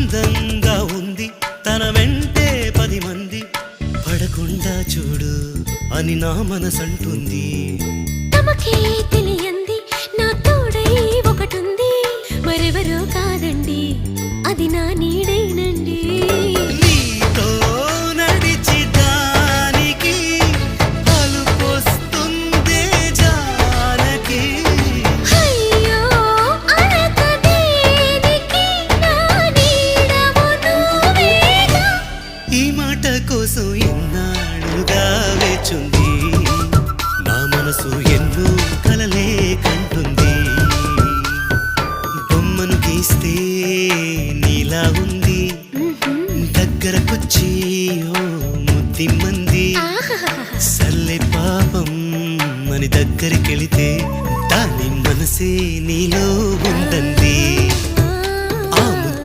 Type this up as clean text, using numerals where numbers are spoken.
అందంగా ఉంది తన వెంటే 10 మంది పడకుండా చూడు అని నా మనసంటుంది. తమకే తెలియంది నా తోడై ఒకటుంది, మరెవరో కాదండి అది నా నీడైనండి. నీతో నడిచి దానికి అలుపొస్తుందే జానకి. అయ్యో అనక దేనికి నా నీడవు నువ్వేగా. ఈ మాట కోసం ఎన్నాళ్ళుగా వేచుంది నా మనసు ఎన్నో కలలే కంటుంది. బొమ్మను గీస్తే నీలా ఉంది దగ్గరకొచ్చి ఓ ముద్దిమ్మంది. సల్లే పాపం అని దగ్గరికెళితే దాని మనసే నీలో ఉందంది.